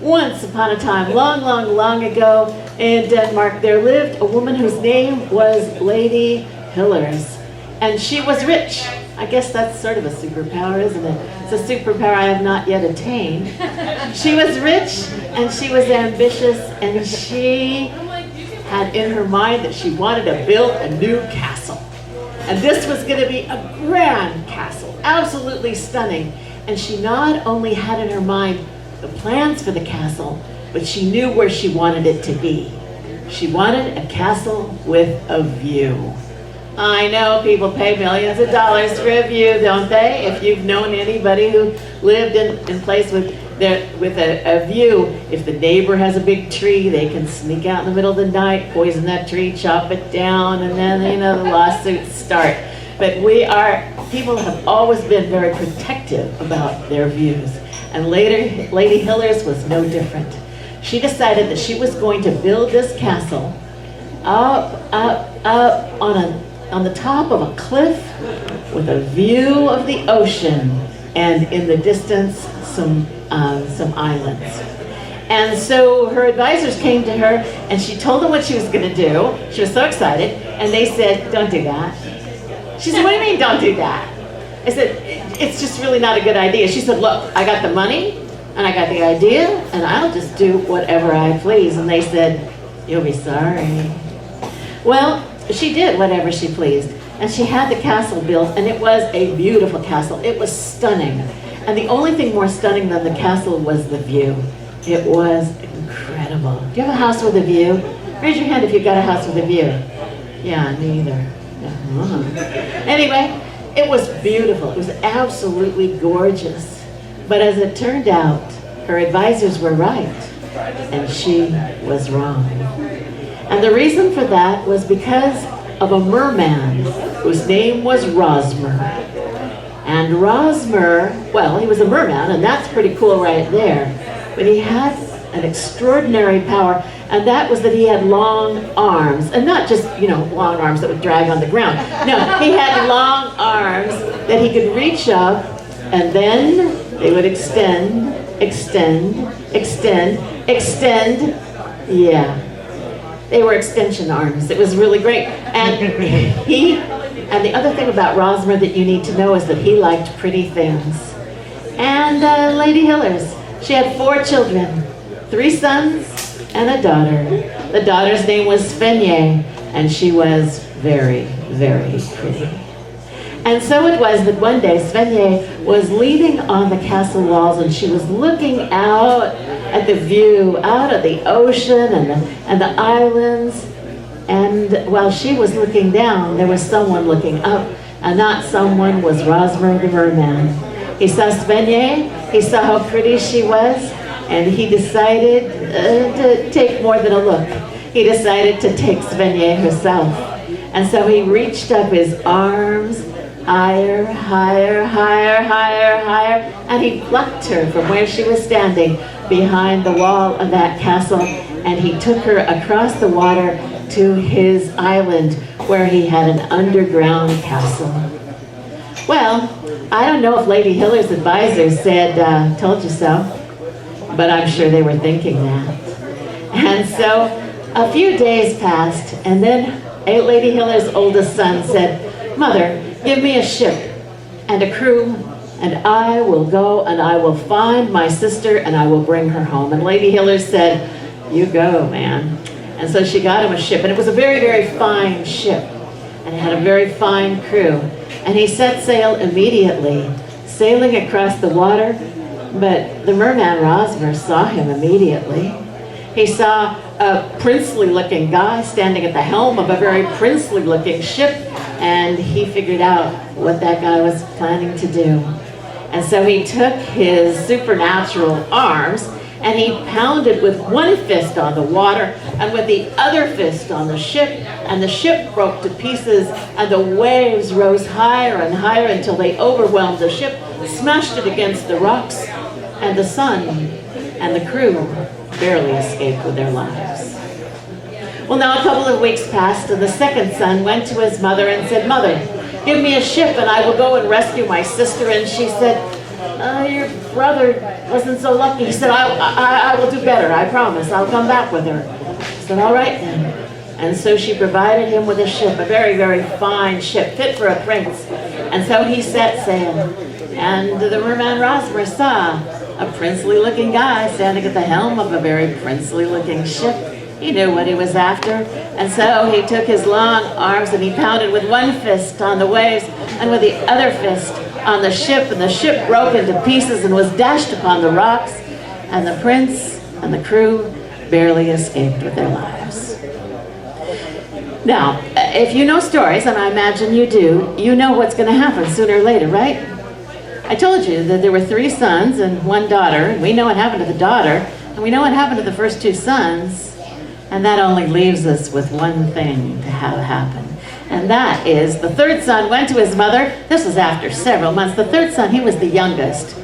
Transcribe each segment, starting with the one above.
Once upon a time, long, long, long ago in Denmark, there lived a woman whose name was Lady Hillers. And she was rich. I guess that's sort of a superpower, isn't it? It's a superpower I have not yet attained. She was rich and she was ambitious, and she had in her mind that she wanted to build a new castle. And this was going to be a grand castle, absolutely stunning. And she not only had in her mind the plans for the castle, but she knew where she wanted it to be. She wanted a castle with a view. I know people pay millions of dollars for a view, don't they? If you've known anybody who lived in a place with a view, if the neighbor has a big tree, they can sneak out in the middle of the night, poison that tree, chop it down, and then, the lawsuits start. But people have always been very protective about their views. And later, Lady Hillers was no different. She decided that she was going to build this castle up on the top of a cliff with a view of the ocean, and in the distance some islands. And so her advisors came to her and she told them what she was going to do. She was so excited, and they said, "Don't do that." She said, "What do you mean don't do that?" I said, "It's just really not a good idea." She said, "Look, I got the money and I got the idea, and I'll just do whatever I please." And they said, "You'll be sorry." Well, she did whatever she pleased, and she had the castle built, and it was a beautiful castle. It was stunning. And the only thing more stunning than the castle was the view. It was incredible. Do you have a house with a view? Raise your hand if you've got a house with a view. Yeah, me either. Yeah. Anyway, it was beautiful. It was absolutely gorgeous. But as it turned out, her advisors were right, and she was wrong. And the reason for that was because of a merman whose name was Rosmer. And Rosmer, well, he was a merman, and that's pretty cool right there. But he had an extraordinary power, and that was that he had long arms. And not just, long arms that would drag on the ground. No, he had long arms that he could reach up, and then they would extend. Yeah. They were extension arms. It was really great. And the other thing about Rosmer that you need to know is that he liked pretty things. And Lady Hillers, she had 4 children, 3 sons and a daughter. The daughter's name was Svenje, and she was very, very pretty. And so it was that one day Svenje was leaning on the castle walls, and she was looking out at the view, out at the ocean and the islands. And while she was looking down, there was someone looking up, and that someone was Rosmer the merman. He saw Svenje, he saw how pretty she was, and he decided to take more than a look. He decided to take Svenje herself. And so he reached up his arms, higher, higher, higher, higher, higher, and he plucked her from where she was standing behind the wall of that castle, and he took her across the water to his island where he had an underground castle. Well, I don't know if Lady Hiller's advisors said, "Told you so," but I'm sure they were thinking that. And so a few days passed, and then Lady Hiller's oldest son said, "Mother, give me a ship and a crew, and I will go and I will find my sister and I will bring her home." And Lady Hiller said, "You go, man." And so she got him a ship, and it was a very, very fine ship, and it had a very fine crew. And he set sail immediately, sailing across the water, but the merman Rosmer saw him immediately. He saw a princely-looking guy standing at the helm of a very princely-looking ship, and he figured out what that guy was planning to do. And so he took his supernatural arms, and he pounded with one fist on the water and with the other fist on the ship, and the ship broke to pieces, and the waves rose higher and higher until they overwhelmed the ship, smashed it against the rocks, and the son and the crew barely escaped with their lives. Well, now a couple of weeks passed, and the second son went to his mother and said, "Mother, give me a ship and I will go and rescue my sister." And she said, your brother wasn't so lucky. He said, I will do better, I promise. I'll come back with her. She said, all right then. And so she provided him with a ship, a very, very fine ship, fit for a prince. And so he set sail. And the Merman Rosmer saw a princely-looking guy standing at the helm of a very princely-looking ship. He knew what he was after. And so he took his long arms and he pounded with one fist on the waves and with the other fist on the ship. And the ship broke into pieces and was dashed upon the rocks. And the prince and the crew barely escaped with their lives. Now, if you know stories, and I imagine you do, you know what's going to happen sooner or later, right? I told you that there were 3 sons and 1 daughter, and we know what happened to the daughter, and we know what happened to the first 2 sons, and that only leaves us with one thing to have happen. And that is, the 3rd son went to his mother. This was after several months. The 3rd son, he was the youngest,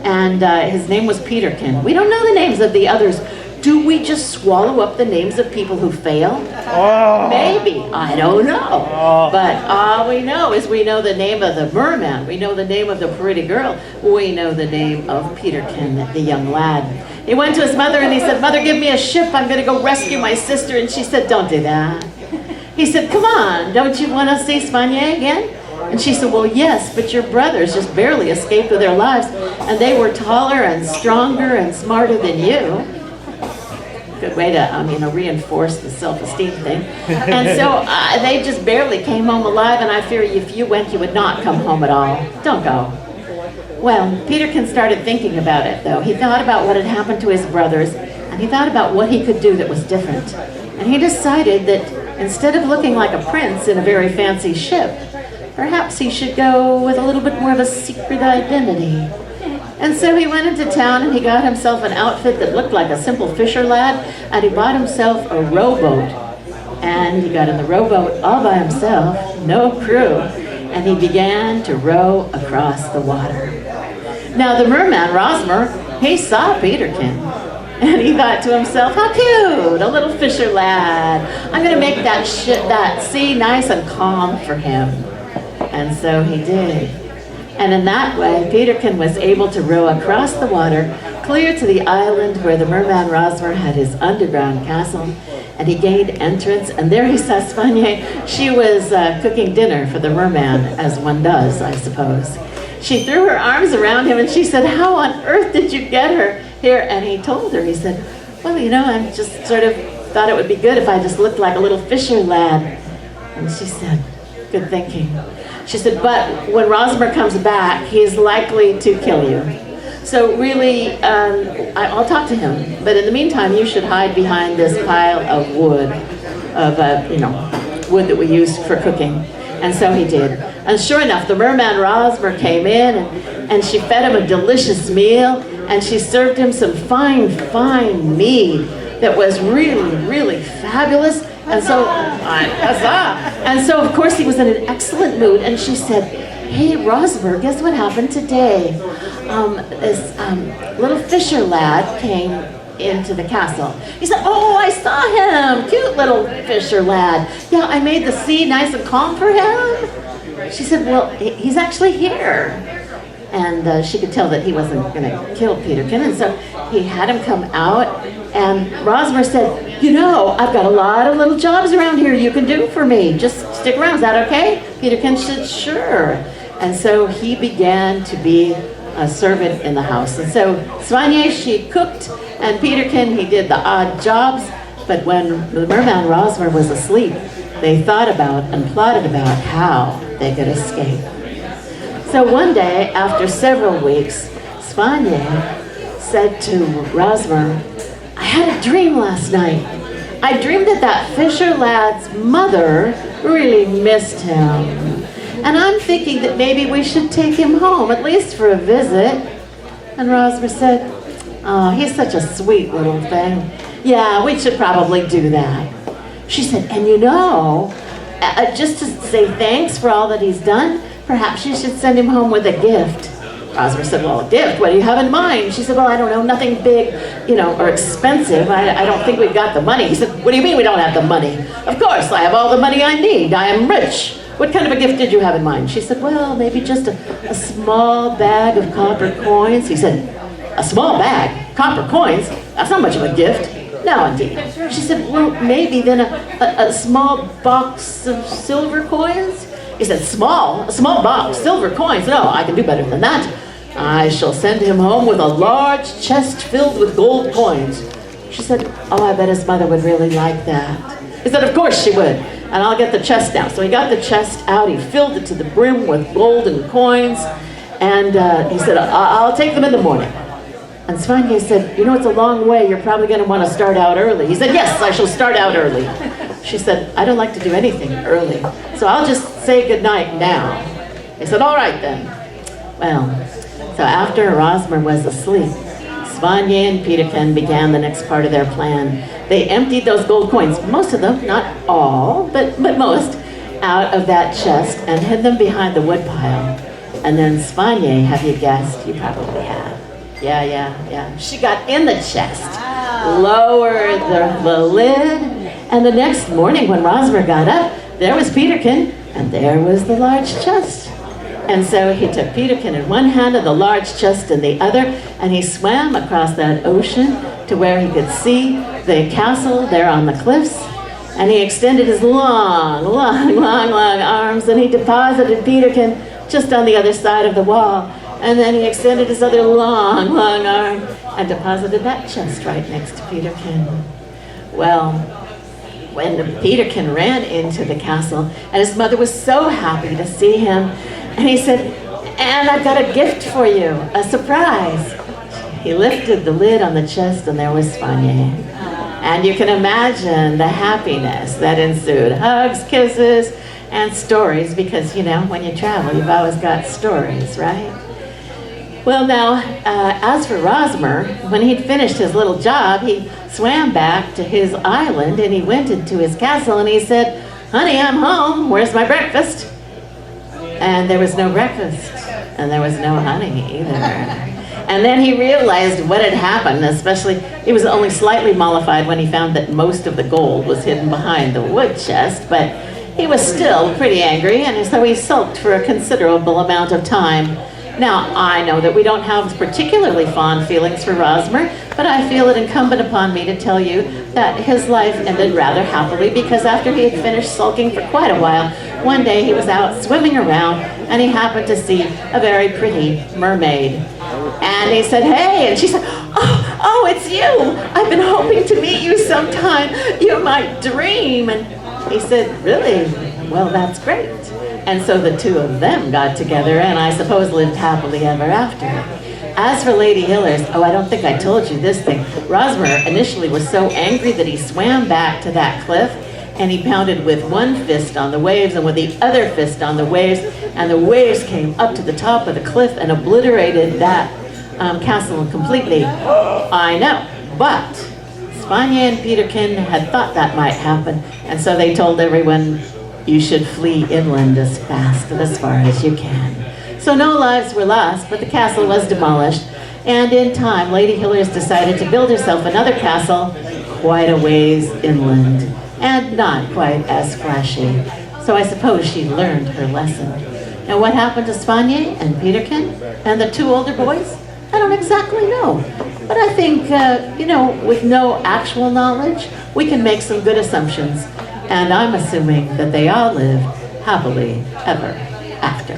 and his name was Peterkin. We don't know the names of the others. Do we just swallow up the names of people who fail? Oh. Maybe, I don't know. Oh. But all we know is we know the name of the merman. We know the name of the pretty girl. We know the name of Peterkin, the young lad. He went to his mother and he said, Mother, give me a ship. I'm going to go rescue my sister. And she said, don't do that. He said, come on, don't you want to see Spanier again? And she said, well, yes, but your brothers just barely escaped with their lives. And they were taller and stronger and smarter than you. Good way to, reinforce the self-esteem thing. And so they just barely came home alive, and I fear if you went, you would not come home at all. Don't go. Well, Peterkin started thinking about it, though. He thought about what had happened to his brothers, and he thought about what he could do that was different. And he decided that instead of looking like a prince in a very fancy ship, perhaps he should go with a little bit more of a secret identity. And so he went into town and he got himself an outfit that looked like a simple fisher lad, and he bought himself a rowboat. And he got in the rowboat all by himself, no crew, and he began to row across the water. Now the Merman Rosmer, he saw Peterkin, and he thought to himself, how cute, a little fisher lad. I'm going to make that sea nice and calm for him. And so he did. And in that way, Peterkin was able to row across the water, clear to the island where the Merman Rosmer had his underground castle, and he gained entrance, and there he saw Spanier. She was cooking dinner for the merman, as one does, I suppose. She threw her arms around him, and she said, how on earth did you get her here? And he told her, he said, well, I just sort of thought it would be good if I just looked like a little fisher lad. And she said, good thinking. She said, but when Rosmer comes back, he is likely to kill you. So really, I'll talk to him. But in the meantime, you should hide behind this pile of wood, wood that we use for cooking. And so he did. And sure enough, the Merman Rosmer came in, and she fed him a delicious meal, and she served him some fine, fine mead that was really, really fabulous. And so, of course, he was in an excellent mood, and she said, hey, Rosmer, guess what happened today? This little fisher lad came into the castle. He said, oh, I saw him, cute little fisher lad. Yeah, I made the sea nice and calm for him. She said, well, he's actually here. And she could tell that he wasn't going to kill Peterkin, and so he had him come out, and Rosmer said, I've got a lot of little jobs around here you can do for me. Just stick around, is that okay? Peterkin said, sure. And so he began to be a servant in the house. And so Spanier, she cooked, and Peterkin, he did the odd jobs, but when the Merman Rosmer was asleep, they thought about and plotted about how they could escape. So one day, after several weeks, Spanier said to Rosmer, I had a dream last night. I dreamed that fisher lad's mother really missed him. And I'm thinking that maybe we should take him home, at least for a visit. And Rosmer said, oh, he's such a sweet little thing. Yeah, we should probably do that. She said, and just to say thanks for all that he's done, perhaps you should send him home with a gift. Rosmer said, well, a gift, what do you have in mind? She said, well, I don't know, nothing big, or expensive. I don't think we've got the money. He said, what do you mean we don't have the money? Of course, I have all the money I need. I am rich. what kind of a gift did you have in mind? She said, well, maybe just a small bag of copper coins. He said, a small bag? Copper coins? That's not much of a gift. No, indeed. She said, well, maybe then a small box of silver coins? He said, a small box, silver coins? No, I can do better than that. I shall send him home with a large chest filled with gold coins. She said, oh, I bet his mother would really like that. He said, of course she would, and I'll get the chest now. So he got the chest out, he filled it to the brim with gold and coins, and he said, I'll take them in the morning. And Svange said, you know, it's a long way, you're probably going to want to start out early. He said, yes, I shall start out early. She said, I don't like to do anything early, so I'll just say goodnight now. He said, all right then. Well, so after Rosmer was asleep, Svange and Peterkin began the next part of their plan. They emptied those gold coins, most of them, not all, but most, out of that chest and hid them behind the woodpile. And then Svange, have you guessed? You probably have. Yeah. She got in the chest, lowered the lid, and the next morning when Rosmer got up, there was Peterkin, and there was the large chest. And so he took Peterkin in one hand and the large chest in the other, and he swam across that ocean to where he could see the castle there on the cliffs. And he extended his long arms, and he deposited Peterkin just on the other side of the wall. And then he extended his other long arm and deposited that chest right next to Peterkin. Well, when Peterkin ran into the castle, and his mother was so happy to see him, and he said, and I've got a gift for you, a surprise. He lifted the lid on the chest, and there was Svange. And you can imagine the happiness that ensued. Hugs, kisses, and stories, because, you know, when you travel, you've always got stories, right? Well, now, as for Rosmer, when he'd finished his little job, he swam back to his island, and he went into his castle, and he said, honey, I'm home. Where's my breakfast? And there was no breakfast, and there was no honey either. And then he realized what had happened, especially, he was only slightly mollified when he found that most of the gold was hidden behind the wood chest, but he was still pretty angry, and so he sulked for a considerable amount of time. Now, I know that we don't have particularly fond feelings for Rosmer, but I feel it incumbent upon me to tell you that his life ended rather happily, because after he had finished sulking for quite a while, one day he was out swimming around and he happened to see a very pretty mermaid. And he said, hey, and she said, oh, it's you. I've been hoping to meet you sometime. You're my dream. And he said, really? Well, that's great. And so the two of them got together, and I suppose lived happily ever after. As for Lady Hillers, oh, I don't think I told you this thing. Rosmer initially was so angry that he swam back to that cliff, and he pounded with one fist on the waves and with the other fist on the waves, and the waves came up to the top of the cliff and obliterated that castle completely. I know, but Svange and Peterkin had thought that might happen, and so they told everyone, you should flee inland as fast and as far as you can. So no lives were lost, but the castle was demolished, and in time, Lady Hillers decided to build herself another castle quite a ways inland, and not quite as flashy. So I suppose she learned her lesson. Now what happened to Svange and Peterkin and the two older boys? I don't exactly know. But I think, with no actual knowledge, we can make some good assumptions. And I'm assuming that they all lived happily ever after.